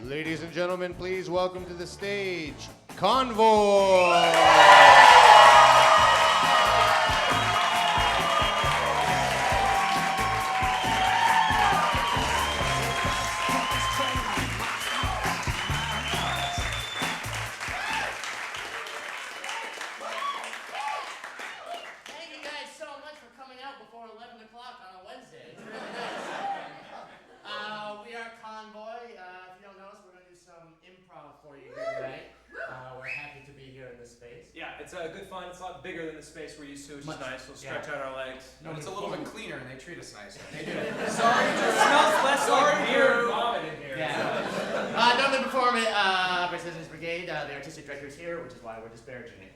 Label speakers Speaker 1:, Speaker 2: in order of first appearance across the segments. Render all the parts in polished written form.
Speaker 1: Ladies and gentlemen, please welcome to the stage, Convoy!
Speaker 2: Improv for you here tonight. We're happy to be here in this space.
Speaker 3: Yeah, it's good fun. It's a lot bigger than the space we're used to, which is nice. We'll stretch
Speaker 2: Yeah.
Speaker 3: out our legs.
Speaker 4: No, it's a little bit cleaner and they treat us nicer.
Speaker 2: They do.
Speaker 3: Sorry, it smells less like beer and vomit in here.
Speaker 2: Yeah. Normally perform it by Citizens Brigade. The artistic director's here, which is why we're disparaging it.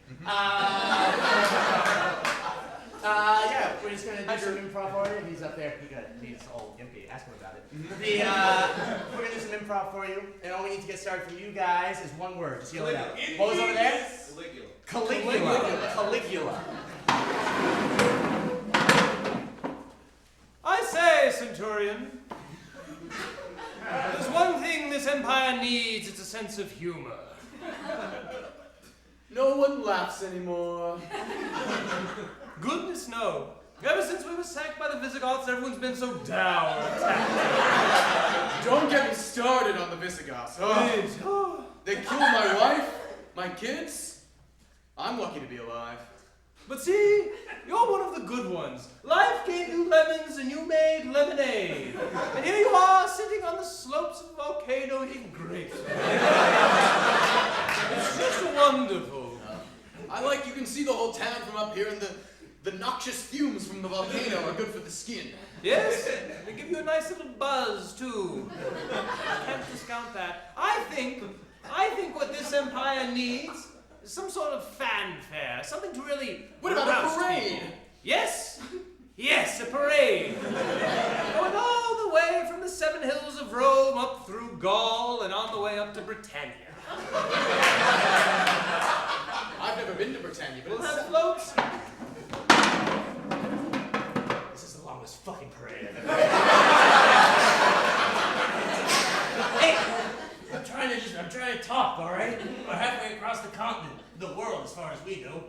Speaker 2: Yeah, we're just gonna do some improv for you. He's up there. He's all gimpy. Ask him about it. We're gonna do some improv for you, and all we need to get started from you guys is one word. Just yell it out. What was over there? Caligula. Caligula.
Speaker 3: I say, Centurion, there's one thing this empire needs. It's a sense of humor.
Speaker 5: No one laughs anymore.
Speaker 3: Goodness no. Ever since we were sacked by the Visigoths, everyone's been so dour.
Speaker 5: Don't get me started on the Visigoths. Oh. They killed my wife, my kids. I'm lucky to be alive.
Speaker 3: But see, you're one of the good ones. Life gave you lemons and you made lemonade. And here you are, sitting on the slopes of a volcano eating grapes. It's just wonderful.
Speaker 5: I like you can see the whole town from up here, and the noxious fumes from the volcano are good for the skin.
Speaker 3: Yes, they give you a nice little buzz, too. I can't discount that. I think what this empire needs is some sort of fanfare, something to really...
Speaker 5: What about a
Speaker 3: roust
Speaker 5: parade?
Speaker 3: people. Yes, a parade. Going all the way from the 7 hills of Rome up through Gaul and on the way up to Britannia.
Speaker 5: I've never been to Britannia, but
Speaker 3: We'll
Speaker 5: it's...
Speaker 3: have floats.
Speaker 2: This is the longest fucking parade I've ever Hey, I'm trying to talk, all right? We're halfway across the continent, the world, as far as we know.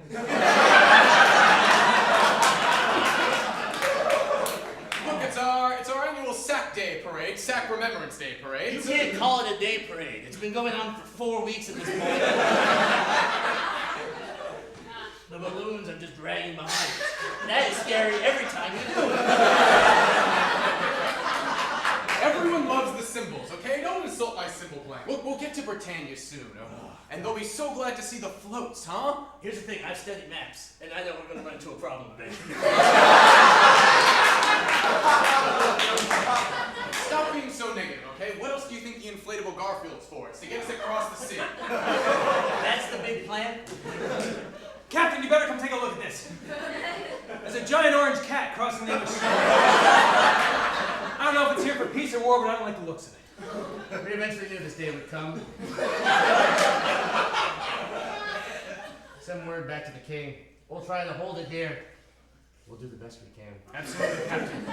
Speaker 5: Look, it's our annual Sack Day parade, Sack Remembrance Day parade.
Speaker 2: You can't call it a day parade. It's been going on for 4 weeks at this point. The balloons I'm just dragging behind. That is scary every time you do it.
Speaker 5: Everyone loves the symbols, okay? Don't insult my symbol playing. We'll get to Britannia soon, and they'll be so glad to see the floats, huh?
Speaker 2: Here's the thing, I've studied maps, and I know we're going to run into a problem today.
Speaker 5: Stop being so negative, okay? What else do you think the inflatable Garfield's for? It's to get us across the sea.
Speaker 2: That's the big plan?
Speaker 3: Captain, you better come take a look at this. There's a giant orange cat crossing the English Channel. I don't know if it's here for peace or war, but I don't like the looks of it.
Speaker 2: We eventually knew this day would come. Send word back to the king. We'll try to hold it here. We'll do the best we can.
Speaker 3: Absolutely, Captain.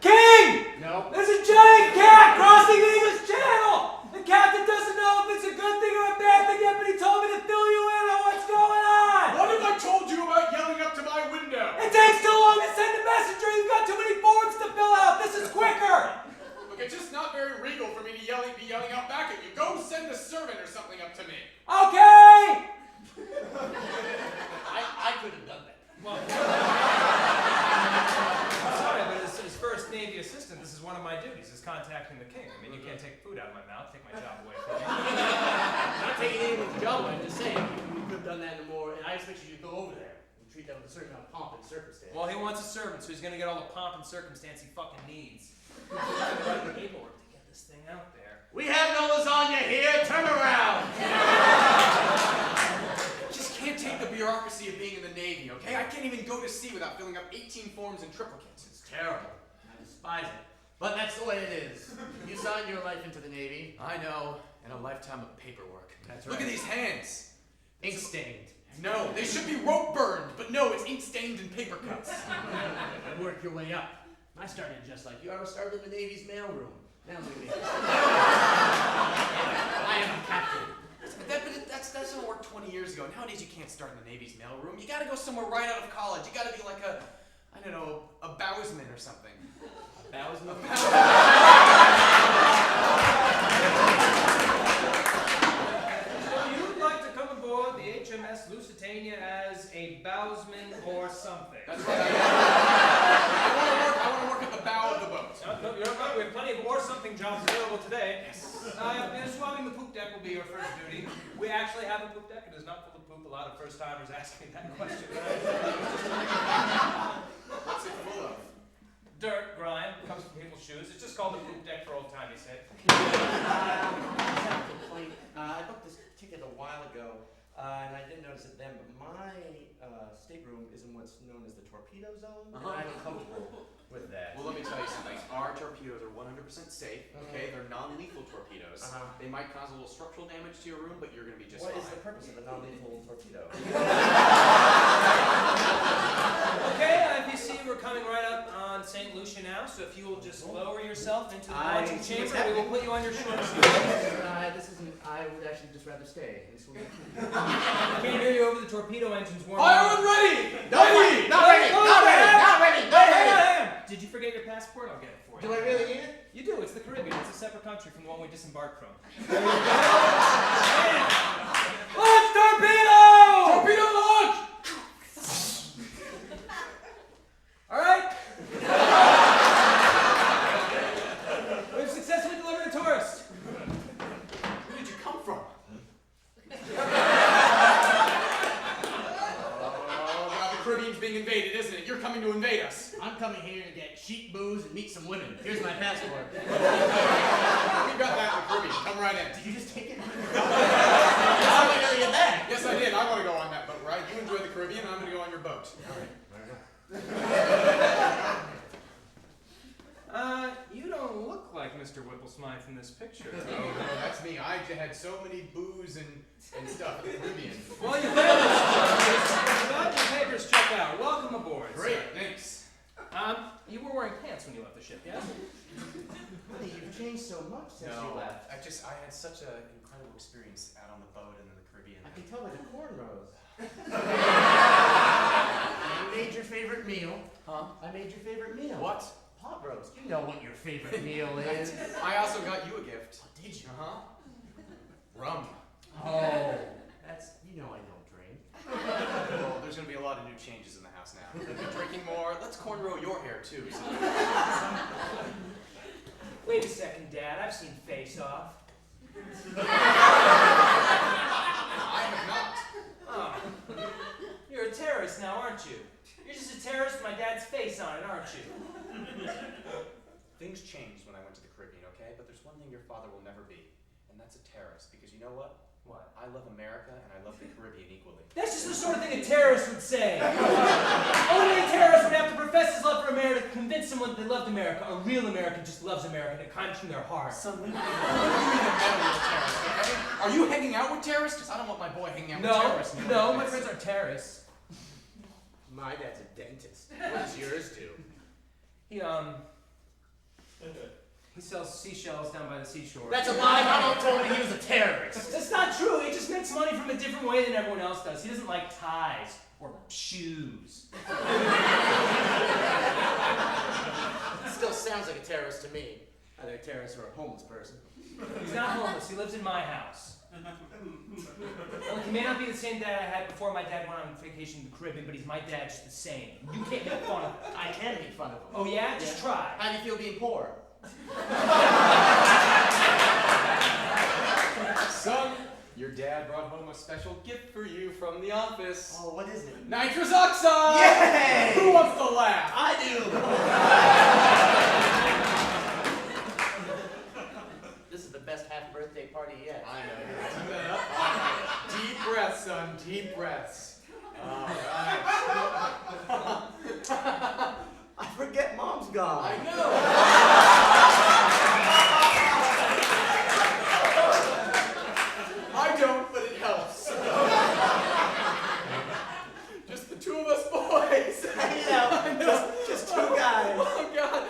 Speaker 3: King!
Speaker 2: No?
Speaker 3: There's a giant cat crossing the English Channel! The captain doesn't know if it's a good thing or a bad thing yet, but he told me to fill you in on what's going on!
Speaker 5: What have I told you about yelling up to my window?
Speaker 3: It takes too long to send a messenger! You've got too many forms to fill out! This is quicker!
Speaker 5: Look, it's just not very regal for me to be yelling out back at you. Go send a servant or something up to me.
Speaker 3: Okay!
Speaker 2: I could have done that.
Speaker 3: Well, sorry, but as first Navy assistant, this is one of my duties, is contacting the king. I mean, you can't take food out of my mouth, take my job away from me.
Speaker 2: I'm not taking anything with the job, I'm just saying, you could have done that and more, and I expect you to go over there and treat that with a certain amount of pomp and circumstance.
Speaker 3: Well, he wants a servant, so he's gonna get all the pomp and circumstance he fucking needs. Write the paperwork to get this thing out there.
Speaker 2: We have no lasagna here, turn around!
Speaker 5: Just can't take the bureaucracy of being in the Navy, okay? I can't even go to sea without filling up 18 forms and triplicates.
Speaker 2: It's terrible. I despise it. But that's the way it is. You signed your life into the Navy.
Speaker 5: I know, and a lifetime of paperwork.
Speaker 2: That's
Speaker 5: Look
Speaker 2: right.
Speaker 5: at these hands.
Speaker 2: Ink stained.
Speaker 5: No, they should be rope burned, but no, it's ink stained and paper cuts.
Speaker 2: And work your way up. I started just like you. I started in the Navy's mailroom. Now look at me. I am a captain.
Speaker 5: That doesn't work 20 years ago. Nowadays you can't start in the Navy's mailroom. You gotta go somewhere right out of college. You gotta be like a bowsman or something.
Speaker 2: A bowsman?
Speaker 3: So you'd like to come aboard the HMS Lusitania as a bowsman or something?
Speaker 5: That's right. I want to work at the bow of the boat.
Speaker 3: No, you're right. We have plenty of or something jobs available today. Swabbing the poop deck will be your first duty. We actually have a poop deck. It is not full of poop. A lot of first timers ask me that question.
Speaker 5: What's it full of?
Speaker 3: Dirt, grime, comes from people's shoes. It's just called the poop deck for old timey's sake.
Speaker 2: I booked this ticket a while ago, and I didn't notice it then, but my stateroom is in what's known as the torpedo zone, and I'm uncomfortable with that.
Speaker 5: Well, let me tell you something. Our torpedoes are 100% safe. Okay, they're non-lethal torpedoes. They might cause a little structural damage to your room, but you're going to be just fine.
Speaker 2: What is the purpose of a non-lethal torpedo?
Speaker 3: Okay, IPC, we're coming right up on St. Lucia now, so if you will just lower yourself into the launching chamber, we will put you on your short suit.
Speaker 2: This isn't. I would actually just rather stay.
Speaker 3: I can't hear you over the torpedo engines warming
Speaker 5: Fire
Speaker 3: up.
Speaker 5: when ready!
Speaker 2: Not ready! Not ready! Not ready! Not ready! Not ready!
Speaker 3: Hang on. Did you forget your passport? I'll get it for you.
Speaker 2: Do I really need it?
Speaker 3: You do. It's the Caribbean. It's a separate country from the one we disembarked from. Launch torpedo!
Speaker 5: Torpedo launch!
Speaker 3: All right. We've successfully delivered a tourist.
Speaker 5: Where did you come from? Now the Caribbean's being invaded, isn't it? You're coming to invade us.
Speaker 2: I'm coming here to get cheap booze and meet some women. Here's my passport.
Speaker 5: We've got that in the Caribbean. Come right in.
Speaker 2: Did you just take it? How am I gonna get back?
Speaker 5: Yes, I did. I want to go on that boat ride. You enjoy the Caribbean, and I'm going to go on your boat.
Speaker 3: You don't look like Mr. Whipplesmith in this picture.
Speaker 5: No, that's me. I had so many booze and stuff in the Caribbean.
Speaker 3: Well, you got your papers checked out. Welcome aboard.
Speaker 5: Great,
Speaker 3: sir.
Speaker 5: thanks.
Speaker 3: You were wearing pants when you left the ship, yes?
Speaker 2: Honey, you've changed so much since you left.
Speaker 5: I had such an incredible experience out on the boat and in the Caribbean.
Speaker 2: I can tell by the cornrows. I made your favorite meal.
Speaker 5: Huh?
Speaker 2: I made your favorite meal.
Speaker 5: What?
Speaker 2: Pot roast. You know what your favorite meal is.
Speaker 5: I also got you a gift.
Speaker 2: Oh, did you?
Speaker 5: Uh-huh. Rum.
Speaker 2: Oh. That's, you know I don't drink.
Speaker 5: Well, there's going to be a lot of new changes in the house now. You'll be drinking more. Let's cornrow your hair, too. So.
Speaker 3: Wait a second, Dad. I've seen Face Off.
Speaker 5: I have not.
Speaker 3: Oh. You're a terrorist now, aren't you? You're just a terrorist with my dad's face on it, aren't you?
Speaker 5: Things changed when I went to the Caribbean, okay? But there's one thing your father will never be, and that's a terrorist. Because you know what?
Speaker 3: What?
Speaker 5: I love America, and I love the Caribbean equally.
Speaker 3: That's just the sort of thing a terrorist would say. Only a terrorist would have to profess his love for America to convince someone that they loved America. A real American just loves America, and it comes from their heart.
Speaker 5: Son, what do you mean a terrorist, okay? Are you hanging out with terrorists? Because I don't want my boy hanging out with terrorists.
Speaker 3: No, my friends aren't terrorists.
Speaker 2: My dad's a dentist. What does yours do?
Speaker 3: He sells seashells down by the seashore.
Speaker 2: That's a lie. My mom told me he was a terrorist.
Speaker 3: That's not true. He just makes money from a different way than everyone else does. He doesn't like ties or shoes.
Speaker 2: He still sounds like a terrorist to me. Either a terrorist or a homeless person.
Speaker 3: He's not homeless. He lives in my house. Look, he may not be the same dad I had before my dad went on vacation to the Caribbean, but he's my dad just the same. You can't make fun of him.
Speaker 2: I can make fun of him.
Speaker 3: Oh yeah? Just try.
Speaker 2: How do you feel being poor?
Speaker 5: Son, your dad brought home a special gift for you from the office.
Speaker 2: Oh, what is it?
Speaker 5: Nitrous oxide!
Speaker 2: Yay!
Speaker 5: Who wants to laugh?
Speaker 2: I do! This is the best half birthday party yet.
Speaker 5: I know. Deep breaths, son. Deep breaths. All right.
Speaker 2: I forget Mom's gone.
Speaker 5: I know. I don't, but it helps. Just the two of us boys.
Speaker 2: I know. Just two guys.
Speaker 5: Oh God.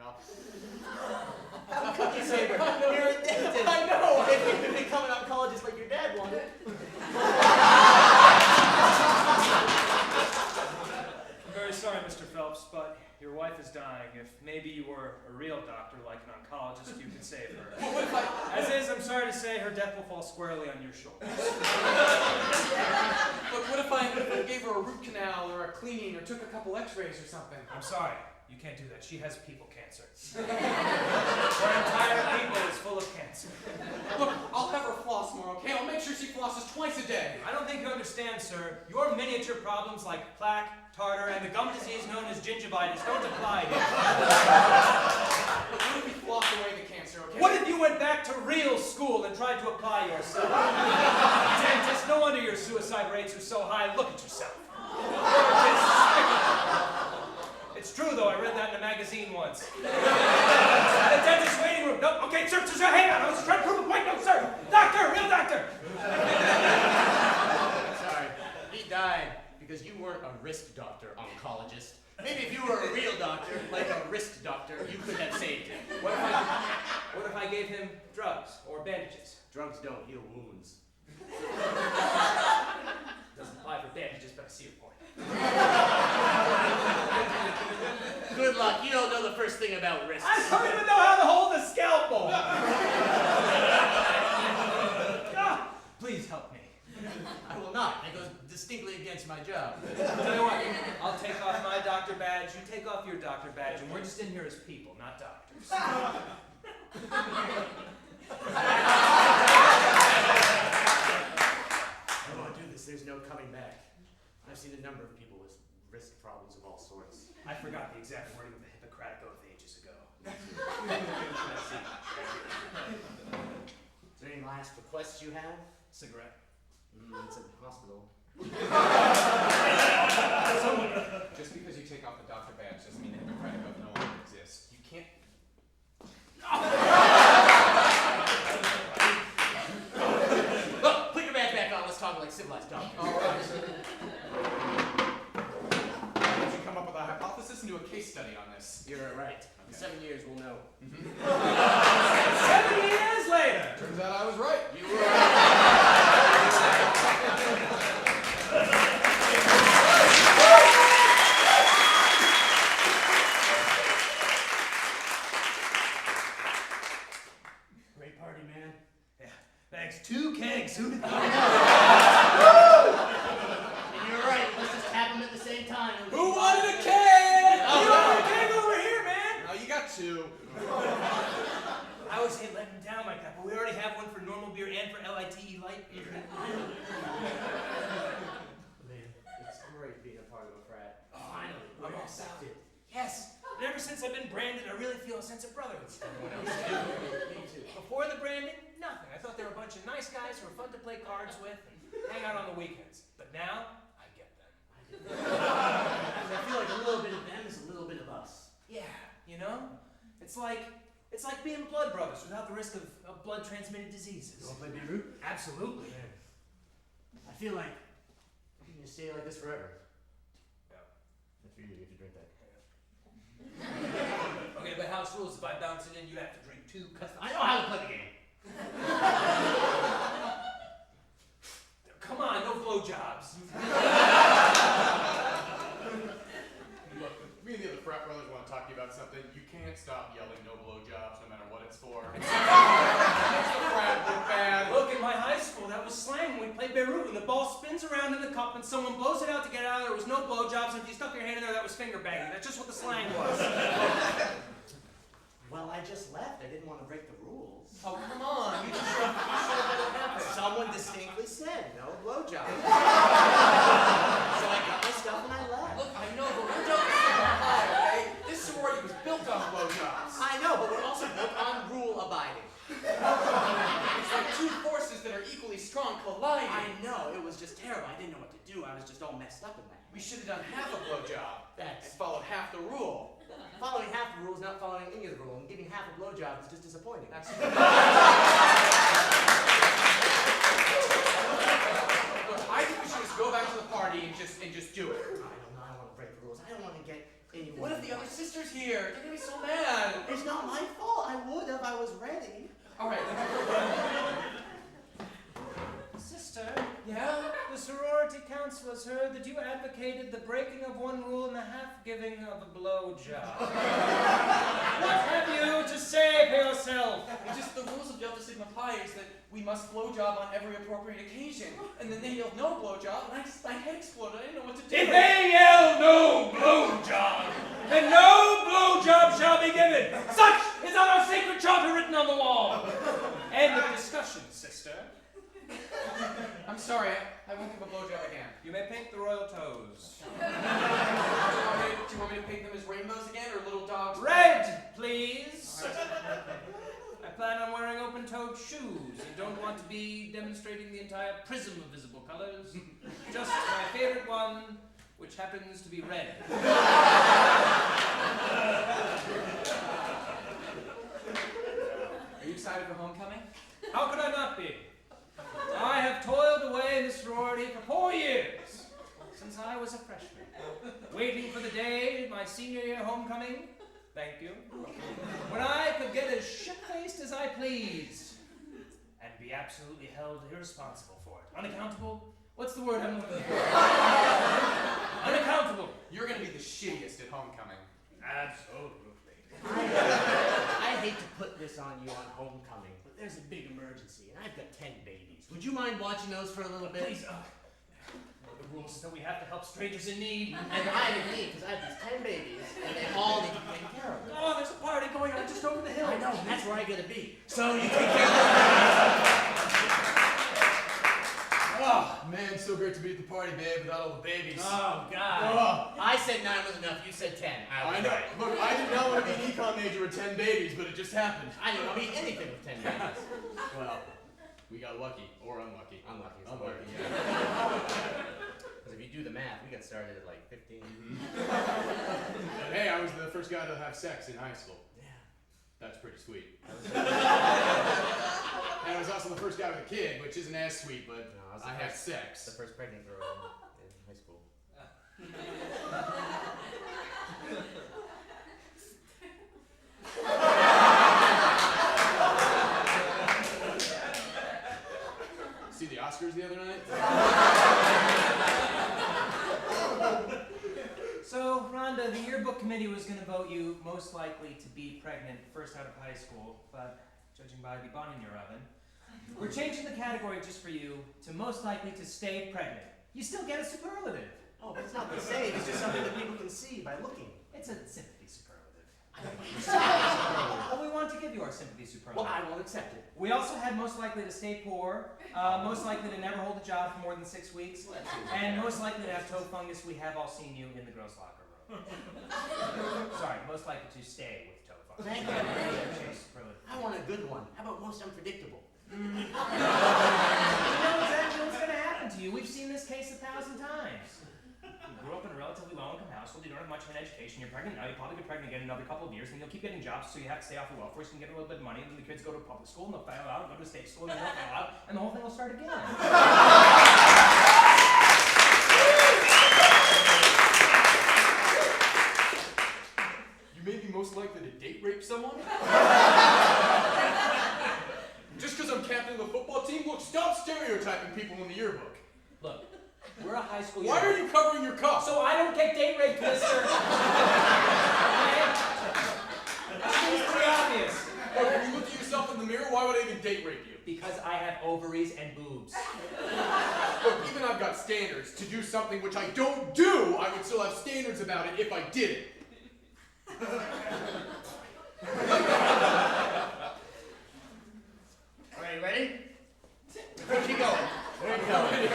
Speaker 5: coming up.
Speaker 2: Cookie saver. You're a dentist.
Speaker 5: I know.
Speaker 2: If you could become an oncologist like your dad wanted.
Speaker 3: I'm very sorry, Mr. Phelps, but your wife is dying. If maybe you were a real doctor like an oncologist, you could save her.
Speaker 5: Well, what if I...
Speaker 3: As is, I'm sorry to say, her death will fall squarely on your shoulders.
Speaker 5: Look, what if I gave her a root canal or a cleaning or took a couple x-rays or something?
Speaker 3: I'm sorry, you can't do that. She has people cancer. Her entire people is full of cancer.
Speaker 5: Look, I'll have her floss more, okay? I'll make sure she flosses twice a day.
Speaker 3: I don't think you understand, sir. Your miniature problems like plaque, tartar, and the gum disease known as gingivitis don't apply here.
Speaker 5: Look, what if we floss away the cancer, okay?
Speaker 3: What if you went back to real school and tried to apply yourself? Dentist, no wonder your suicide rates are so high. Look at yourself. It's true, though. I read that in a magazine once. At a dentist's waiting room. No, okay, sir, hang on. I was trying to prove a point. No, sir. Doctor, real doctor.
Speaker 2: Sorry. He died because you weren't a risk doctor, oncologist. Maybe if you were a real doctor, like a risk doctor, you could have saved him.
Speaker 3: What if I gave him drugs or bandages?
Speaker 2: Drugs don't heal wounds.
Speaker 3: Doesn't apply for bandages, but I see your point.
Speaker 2: Good luck. You don't know the first thing about risks.
Speaker 3: I don't even know how to hold a scalpel. Ah, please help me.
Speaker 2: I will not. That goes distinctly against my job.
Speaker 3: Tell you what, I'll take off my doctor badge, you take off your doctor badge, and we're just in here as people, not doctors.
Speaker 2: I don't want to do this. There's no coming back. I've seen a number of people with wrist problems of all sorts.
Speaker 3: I forgot the exact wording of the Hippocratic Oath ages ago.
Speaker 2: Is there any last requests you have?
Speaker 3: Cigarette.
Speaker 2: It's a hospital.
Speaker 4: Just because you take off the doctor badge doesn't mean the Hippocratic Oath no longer exists. You can't...
Speaker 2: Look, put your badge back on. Let's talk like civilized doctors.
Speaker 5: All right. Why don't you come up with a hypothesis and do a case study on this?
Speaker 2: You're right. In 7 years, we'll know.
Speaker 3: 7 years later!
Speaker 5: Turns out I was right.
Speaker 2: You were right. Great party, man.
Speaker 3: Yeah, thanks. 2 kegs. Who did
Speaker 2: And you're right. Let's just tap them at the same time.
Speaker 5: Who wanted a keg?
Speaker 3: You want a keg over here, man?
Speaker 5: No, you got two.
Speaker 3: I always hate letting them down like that, but we already have one for normal beer and for LITE light beer.
Speaker 2: Man, it's great being a part of a frat. Finally,
Speaker 3: I'm
Speaker 2: we're
Speaker 3: all
Speaker 2: accepted.
Speaker 3: Yes, and ever since I've been branded, I really feel a sense of brotherhood with everyone else.
Speaker 2: Me too.
Speaker 3: Before the branding, nothing. I thought they were a bunch of nice guys who were fun to play cards with and hang out on the weekends. But now, I get them.
Speaker 2: I feel like a little bit of them is a little bit of us.
Speaker 3: Yeah, you know? It's like being blood brothers without the risk of blood-transmitted diseases.
Speaker 2: You want to play Beirut?
Speaker 3: Absolutely.
Speaker 2: I feel like you can stay like this forever.
Speaker 3: Yeah.
Speaker 2: That's for you. You have to drink that.
Speaker 3: Okay, but house rules, if I bounce it in, you have to drink 2 cups.
Speaker 2: I know how to play the game.
Speaker 3: Come on, no blowjobs.
Speaker 5: Look, me and the other frat brothers want to talk to you about something. You can't stop yelling no blowjobs no matter what it's for. It makes the frat look bad.
Speaker 3: Look, in my high school, that was slang when we played Beirut. When the ball spins around in the cup and someone blows it out to get out, there was no blowjobs. And if you stuck your hand in there, that was finger banging. That's just what the slang was.
Speaker 2: Well, I just left. I didn't want to break the rules.
Speaker 5: Oh, come on. You just
Speaker 2: Someone distinctly said no blowjob. So I got my stuff and I left.
Speaker 5: Look, I know, but we're not super high, okay? This sorority was built on blowjobs.
Speaker 2: I know, but we're also built on rule abiding.
Speaker 5: It's like two forces that are equally strong colliding.
Speaker 2: I know, it was just terrible. I didn't know what to do. I was just all messed up in that.
Speaker 5: We should have done half a blowjob.
Speaker 2: That's
Speaker 5: And followed half the rule.
Speaker 2: following half the rules, not following any of the rule, and giving half a blowjob is just disappointing.
Speaker 5: That's Look, I think we should just go back to the party and just do it.
Speaker 2: I don't know. I don't want to break the rules. I don't want to get anymore.
Speaker 6: What if the other sister's here? They're gonna be so mad.
Speaker 2: It's not my fault. I would if I was ready.
Speaker 6: All right.
Speaker 3: Sister,
Speaker 6: Yeah?
Speaker 3: the sorority council has heard that you advocated the breaking of one rule and the half-giving of a blowjob. What have you to say for yourself?
Speaker 6: It's just the rules of Delta Sigma Pi is that we must blowjob on every appropriate occasion. And then they yelled no blowjob, and my head exploded. I didn't know what to do.
Speaker 3: If they yell no blowjob, then no blowjob shall be given. Such is our sacred charter written on the wall. End of discussion, sister.
Speaker 6: I'm sorry, I won't give a blowjob again.
Speaker 3: You may paint the royal toes.
Speaker 6: Do you want me to paint them as rainbows again, or little dogs?
Speaker 3: Red, please. I plan on wearing open-toed shoes and don't want to be demonstrating the entire prism of visible colors. Just my favorite one, which happens to be red.
Speaker 6: Are you excited for homecoming?
Speaker 3: How could I not be? I have toiled away in this sorority for 4 years, since I was a freshman, waiting for the day my senior year homecoming, thank you, when I could get as shit-faced as I pleased, and be absolutely held irresponsible for it. Unaccountable? What's the word I'm looking for? Unaccountable.
Speaker 5: You're gonna be the shittiest at homecoming.
Speaker 3: Absolutely.
Speaker 2: I hate to put this on you on homecoming, but there's a big emergency, and I've got 10 babies. Would you mind watching those for a little bit?
Speaker 3: Please, the rules is that we have to help strangers in need.
Speaker 2: And I need, because I have these 10 babies, and they all need to be taken care of.
Speaker 3: Oh, there's a party going on just over the hill.
Speaker 2: I know, that's where I gotta be. So you take care of
Speaker 5: Oh, man, so great to be at the party, babe, without all the babies.
Speaker 3: Oh, God.
Speaker 5: Oh,
Speaker 2: I said 9 was enough, you said 10.
Speaker 5: I know. Look, I did not want to be an econ major with 10 babies, but it just happened.
Speaker 2: I didn't want to be anything with 10 babies.
Speaker 5: Well, we got lucky, or unlucky.
Speaker 2: Unlucky.
Speaker 5: Unlucky, yeah.
Speaker 2: Because if you do the math, we got started at like 15.
Speaker 5: Hey, I was the first guy to have sex in high school.
Speaker 2: Yeah.
Speaker 5: That's pretty sweet. And I was also the first guy with a kid, which isn't as sweet, but
Speaker 2: No, I was
Speaker 5: I
Speaker 2: the
Speaker 5: had
Speaker 2: first-
Speaker 5: sex.
Speaker 2: The first pregnant girl in high school.
Speaker 5: See the Oscars the other night?
Speaker 3: So, Rhonda, the yearbook committee was going to vote you most likely to be pregnant first out of high school, but judging by the bun in your oven, we're changing the category just for you to most likely to stay pregnant. You still get a superlative.
Speaker 2: Oh, but it's not the same. It's just something that people can see by looking.
Speaker 3: It's a sympathy superlative.
Speaker 2: I don't want you to say it.
Speaker 3: Well, we want to give you our sympathy superlative.
Speaker 2: Well, I won't accept it.
Speaker 3: We also had most likely to stay poor, most likely to never hold a job for more than 6 weeks, and most likely to have toe fungus. We have all seen you in the girls' locker room. Sorry, most likely to stay with toe fungus.
Speaker 2: Thank you.
Speaker 3: Superlative.
Speaker 2: I want a good one. How about most unpredictable?
Speaker 3: You know exactly what's going to happen to you. We've seen this case 1,000 times. You grew up in a relatively low-income household, you don't have much of an education, you're pregnant now, you'll probably get pregnant again in another couple of years, and you'll keep getting jobs, so you have to stay off the welfare, so you can get a little bit of money, and then the kids go to public school, and they'll fail out, and go to state school, and they'll fail out, and the whole thing will start again.
Speaker 5: You may be most likely to date rape someone? Just because I'm captain of the football team? Look, stop stereotyping people in the yearbook.
Speaker 3: Look, we're a high school
Speaker 5: Why are you covering your cup?
Speaker 3: So I don't get date raped, mister. Okay? That seems pretty obvious.
Speaker 5: Look, when you look at yourself in the mirror, why would I even date rape you?
Speaker 3: Because I have ovaries and boobs.
Speaker 5: Look, even I've got standards. To do something which I don't do, I would still have standards about it if I did it.
Speaker 2: All right, ready? Where'd you going? Where'd you going?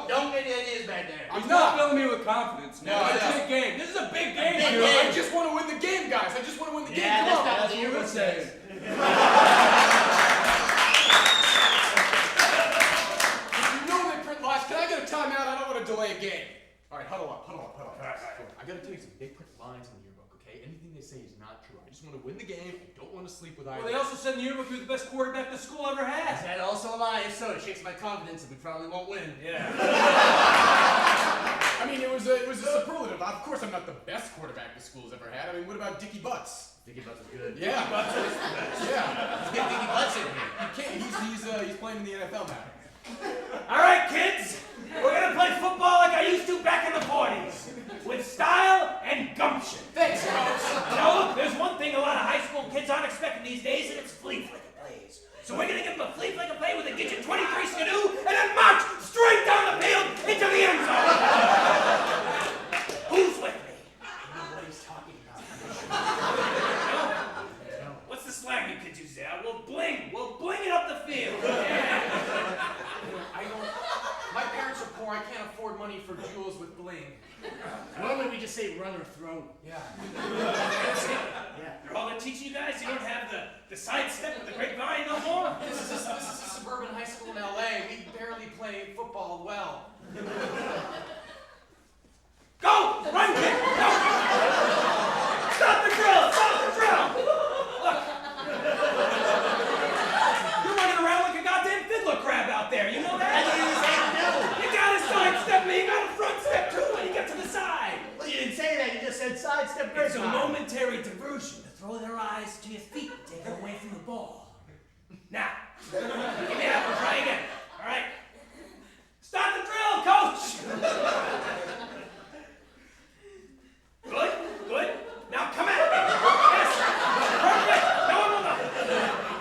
Speaker 2: Don't get any ideas back there.
Speaker 5: I'm not.
Speaker 4: Filling me with confidence.
Speaker 5: No,
Speaker 4: man.
Speaker 5: I
Speaker 4: It's
Speaker 5: know.
Speaker 4: a big game. This is a big game,
Speaker 2: Big
Speaker 4: dude.
Speaker 2: game.
Speaker 5: I just want to win the game, guys. I just want to win the game.
Speaker 2: Yeah,
Speaker 5: Come
Speaker 2: that's
Speaker 5: on.
Speaker 2: not what the yearbook says.
Speaker 5: You know they print lies. Can I get a timeout? I don't want to delay a game. All right, huddle up. I got to tell you something. They print lines in the yearbook, okay? Anything they say is not true. I just want to win the game. I don't want to sleep with either.
Speaker 3: Well, they also said in the yearbook you're the best quarterback the school ever
Speaker 2: Is
Speaker 3: had.
Speaker 2: that also a lie? If so, it shakes my confidence and we probably won't win.
Speaker 3: Yeah.
Speaker 5: All I mean, it was a superlative. Of course, I'm not the best quarterback the school's ever had. I mean, what about Dickie Butts?
Speaker 2: Dickie Butts was good.
Speaker 5: Yeah.
Speaker 2: Dickie Butts was the best.
Speaker 5: Yeah.
Speaker 2: Let's get Dickie Butts in here.
Speaker 5: You can't. He's playing in the NFL now.
Speaker 3: All right, kids. We're gonna play football like I used to back in the 40s, with style and gumption.
Speaker 6: Thanks, Coach.
Speaker 3: Now look, there's one thing a lot of high school kids aren't expecting these days, and it's flea flicker plays. So we're gonna give them a flea flicker play with a get you 23 skidoo, and then march straight down the field into the end zone. Who's with me?
Speaker 2: I know what he's talking about.
Speaker 3: No? What's the slang you kids use there? We'll bling it up the field.
Speaker 5: My parents are poor. I can't afford money for jewels with bling.
Speaker 2: Normally we just say run or throw.
Speaker 5: Yeah.
Speaker 2: Yeah.
Speaker 3: They're all teaching you guys? You don't have the sidestep with the grapevine no more?
Speaker 5: This is a suburban high school in LA. We barely play football well.
Speaker 3: Go! Run, kid! Go! Stop the drill! Stop the drill! Look! You're running around like a goddamn fiddler crab out there. You know that? You gotta sidestep me. You gotta front step too when you get to the side.
Speaker 2: Well, you didn't say that. You just said sidestep.
Speaker 3: It's a momentary diversion to throw their eyes to your feet and take them away from the ball. Now, give me that one. Try again. All right. Start the drill, coach. Good. Now come at me. Yes. Perfect. No.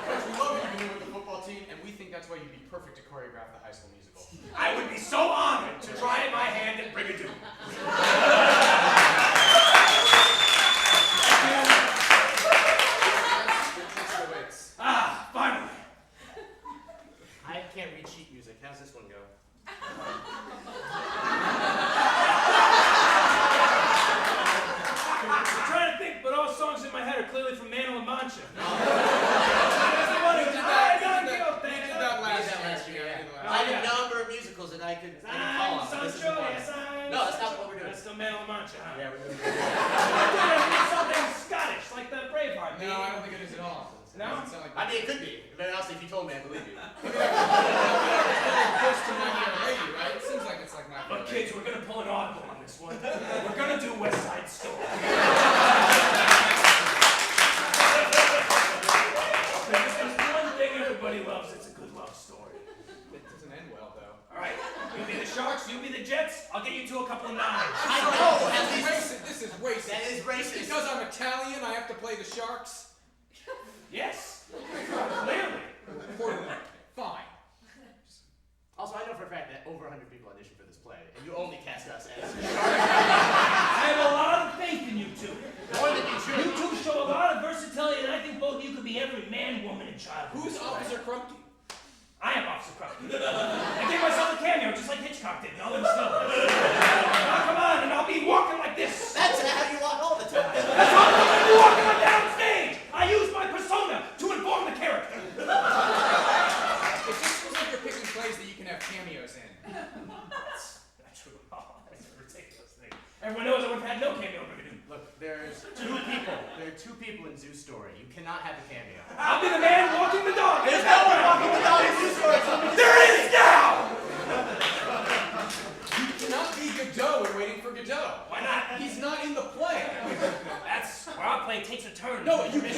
Speaker 5: Coach, we love what you've been doing with the football team, and we think that's why you'd be perfect to choreograph the high school musical.
Speaker 3: I would be so honored to try my hand at Brigadoon. Finally.
Speaker 2: I can't read sheet music. How's this one go?
Speaker 3: I'm trying to think, but all songs in my head are clearly from Man La Mancha.
Speaker 5: We did that last year.
Speaker 2: I did a number of musicals that I could call on. but this is one. No, that's not what we're doing.
Speaker 3: That's still Man La Mancha, huh?
Speaker 2: Yeah, we're doing
Speaker 3: Something Scottish, like the Braveheart.
Speaker 5: No, I don't think it is at all. It
Speaker 3: No?
Speaker 5: doesn't sound like
Speaker 2: I mean, it could be. Very honestly, if you told me, I believe you.
Speaker 5: close to My Fair Lady, right? It seems like it's like My Fair
Speaker 3: But
Speaker 5: Lady.
Speaker 3: kids, we're gonna pull an audible on this one. We're gonna do West Side Story. There's one thing everybody loves. It's a good love story.
Speaker 5: It doesn't end well, though.
Speaker 3: All right, you be the Sharks, you be the Jets. I'll get you two a couple of nines.
Speaker 2: I know. At
Speaker 5: This is
Speaker 2: least
Speaker 5: racist. This is racist.
Speaker 2: that is racist.
Speaker 5: Because I'm Italian, I have to play the Sharks?
Speaker 3: Yes, clearly.
Speaker 5: Fine.
Speaker 2: Also, I know for a fact that over 100 people auditioned for this play, and you only cast us as
Speaker 3: I have a lot of faith in you two.
Speaker 2: more than you should.
Speaker 3: You two show a lot of versatility, and I think both of you could be every man, woman, and child.
Speaker 5: Who's Officer Crumpty?
Speaker 3: I am Officer Crumpton. I gave myself a cameo just like Hitchcock did. Now let me still. Now come on, and I'll be walking like this.
Speaker 2: That's how you walk all the time.
Speaker 3: That's how I'm gonna be walking on downstage. I use my persona to inform the character.
Speaker 5: It just feels like you're picking plays that you can have cameos in.
Speaker 3: That's true. Oh, that's a ridiculous thing. Everyone knows I would have had no cameo.
Speaker 2: Look, there's two people. There are two people in Zeus Story. You cannot have a cameo.
Speaker 3: I'll be the man walking the dog.
Speaker 2: There's no one walking the dog in Zeus Story.
Speaker 3: There is now.
Speaker 5: You cannot be Godot and waiting for Godot.
Speaker 3: Why not?
Speaker 5: He's not in the play.
Speaker 3: That's where our play takes a turn.
Speaker 5: No, you can't.